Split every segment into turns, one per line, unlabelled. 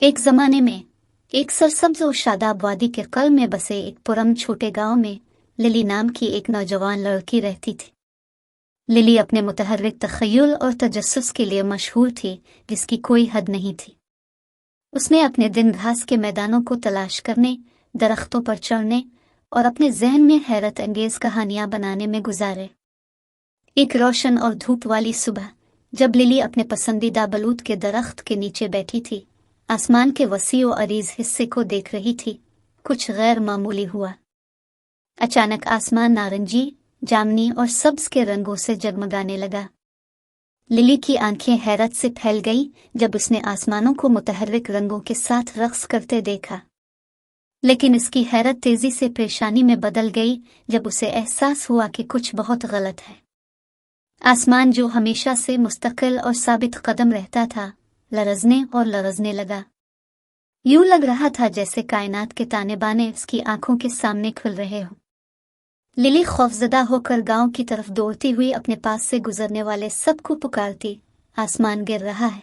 एक जमाने में एक सरसब्ज और शादाब वादी के कल में बसे एक पुरम छोटे गांव में लिली नाम की एक नौजवान लड़की रहती थी। लिली अपने मुतहर्रिक तख़य्युल और तजस्सुस के लिए मशहूर थी, जिसकी कोई हद नहीं थी। उसने अपने दिन घास के मैदानों को तलाश करने, दरख्तों पर चढ़ने और अपने जहन में हैरत अंगेज कहानियां बनाने में गुजारे। एक रोशन और धूप वाली सुबह जब लिली अपने पसंदीदा बलूत के दरख्त के नीचे बैठी थी, आसमान के वसी और अरीज हिस्से को देख रही थी, कुछ गैर मामूली हुआ। अचानक आसमान नारंगी, जामनी और सब्ज के रंगों से जगमगाने लगा। लिली की आंखें हैरत से फैल गईं जब उसने आसमानों को मुतहर्रिक रंगों के साथ रक्स करते देखा। लेकिन इसकी हैरत तेजी से परेशानी में बदल गई जब उसे एहसास हुआ कि कुछ बहुत गलत है। आसमान जो हमेशा से मुस्तकिल और साबित कदम रहता था, लरजने और लरजने लगा। यूं लग रहा था जैसे कायनात के ताने बाने उसकी आंखों के सामने खुल रहे हों। लिली खौफजदा होकर गांव की तरफ दौड़ती हुई अपने पास से गुजरने वाले सबको पुकारती, आसमान गिर रहा है,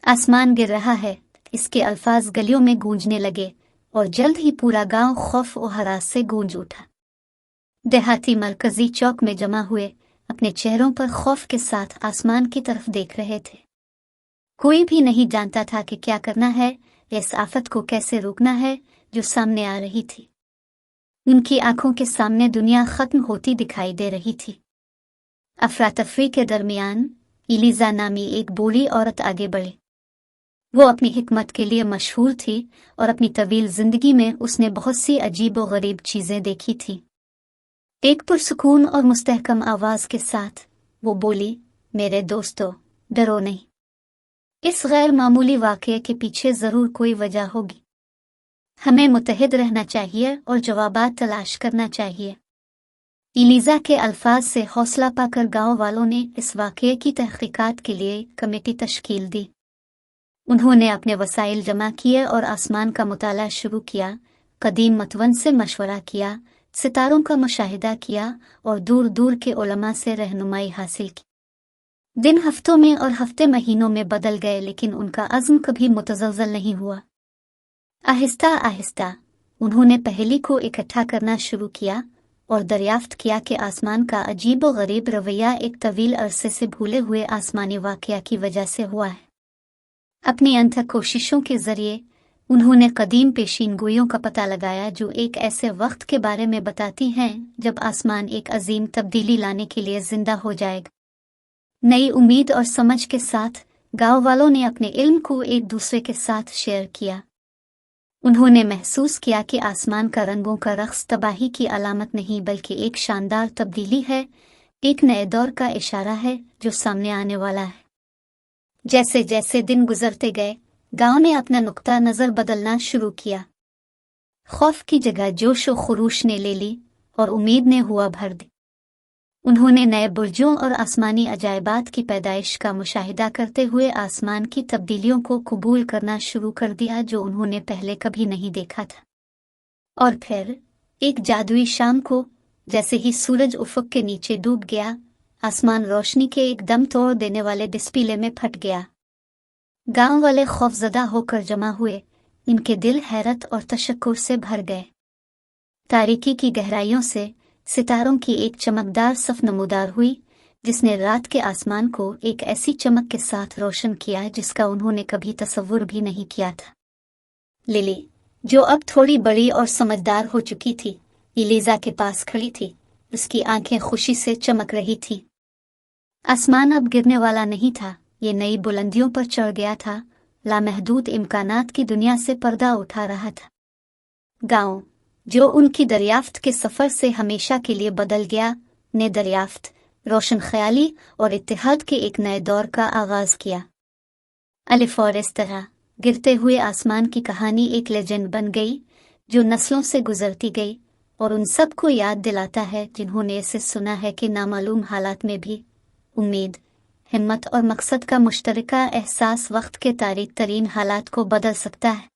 आसमान गिर रहा है। इसके अल्फाज गलियों में गूंजने लगे और जल्द ही पूरा गांव खौफ और हरास से गूंज उठा। देहाती मरकजी चौक में जमा हुए अपने चेहरों पर खौफ के साथ आसमान की तरफ देख रहे थे। कोई भी नहीं जानता था कि क्या करना है, इस आफत को कैसे रोकना है जो सामने आ रही थी। उनकी आंखों के सामने दुनिया खत्म होती दिखाई दे रही थी। अफरा-तफरी के दरमियान इलीजा नामी एक बूढ़ी औरत आगे बढ़ी। वो अपनी हिकमत के लिए मशहूर थी और अपनी तवील जिंदगी में उसने बहुत सी अजीब और गरीब चीजें देखी थी। एक पुरसुकून और मुस्तहकम आवाज के साथ वो बोली, मेरे दोस्तों, डरो नहीं। इस गैर मामूली वाक़ये के पीछे जरूर कोई वजह होगी। हमें मुत्तहिद रहना चाहिए और जवाबात तलाश करना चाहिए। इलीजा के अल्फाज से हौसला पाकर गांव वालों ने इस वाक़ये की तहकीकात के लिए कमेटी तश्कील दी। उन्होंने अपने वसाइल जमा किए और आसमान का मुताला शुरू किया, कदीम मतवन से मशवरा किया, सितारों का मुशाहिदा किया और दूर दूर के उलमा से रहनुमाई हासिल की। दिन हफ्तों में और हफ्ते महीनों में बदल गए, लेकिन उनका अज़्म कभी मुतज़लज़ल नहीं हुआ। आहिस्ता आहिस्ता उन्होंने पहेली को इकट्ठा करना शुरू किया और दरियाफ्त किया कि आसमान का अजीब व गरीब रवैया एक तवील अरसे से भूले हुए आसमानी वाक़या की वजह से हुआ है। अपनी अनथक कोशिशों के जरिए उन्होंने कदीम पेशीनगोइयों का पता लगाया जो एक ऐसे वक्त के बारे में बताती हैं जब आसमान एक अजीम तब्दीली लाने के लिए जिंदा हो जाएगा। नई उम्मीद और समझ के साथ गांव वालों ने अपने इल्म को एक दूसरे के साथ शेयर किया। उन्होंने महसूस किया कि आसमान का रंगों का रक्स तबाही की अलामत नहीं बल्कि एक शानदार तब्दीली है, एक नए दौर का इशारा है जो सामने आने वाला है। जैसे जैसे दिन गुजरते गए, गांव ने अपना नुक्ता नजर बदलना शुरू किया। खौफ की जगह जोश और खुरूश ने ले ली और उम्मीद ने हुआ भर दी। उन्होंने नए बुर्जों और आसमानी अजायबात की पैदाइश का मुशाहिदा करते हुए आसमान की तब्दीलियों को कबूल करना शुरू कर दिया जो उन्होंने पहले कभी नहीं देखा था। और फिर एक जादुई शाम को, जैसे ही सूरज उफक के नीचे डूब गया, आसमान रोशनी के एक दम तोड़ देने वाले डिस्पिले में फट गया। गांव वाले खौफजदा होकर जमा हुए, इनके दिल हैरत और तशक्कुर से भर गए। तारीकी की गहराइयों से सितारों की एक चमकदार सफ नमूदार हुई, जिसने रात के आसमान को एक ऐसी चमक के साथ रोशन किया जिसका उन्होंने कभी तसव्वुर भी नहीं किया था। लिली, जो अब थोड़ी बड़ी और समझदार हो चुकी थी, इलीजा के पास खड़ी थी। उसकी आंखें खुशी से चमक रही थीं। आसमान अब गिरने वाला नहीं था, ये नई बुलंदियों पर चढ़ गया था, लामहदूद इम्कानात की दुनिया से पर्दा उठा रहा था। गांव, जो उनकी दरियाफ्त के सफर से हमेशा के लिए बदल गया, ने दरियाफ्त, रोशन ख्याली और इत्तेहाद के एक नए दौर का आगाज किया। अलिफ और इस तरह गिरते हुए आसमान की कहानी एक लेजेंड बन गई जो नस्लों से गुजरती गई और उन सब को याद दिलाता है जिन्होंने इसे सुना है कि नामालूम हालात में भी उम्मीद, हिम्मत और मकसद का मुश्तरका एहसास वक्त के तारीक तरीन हालात को बदल सकता है।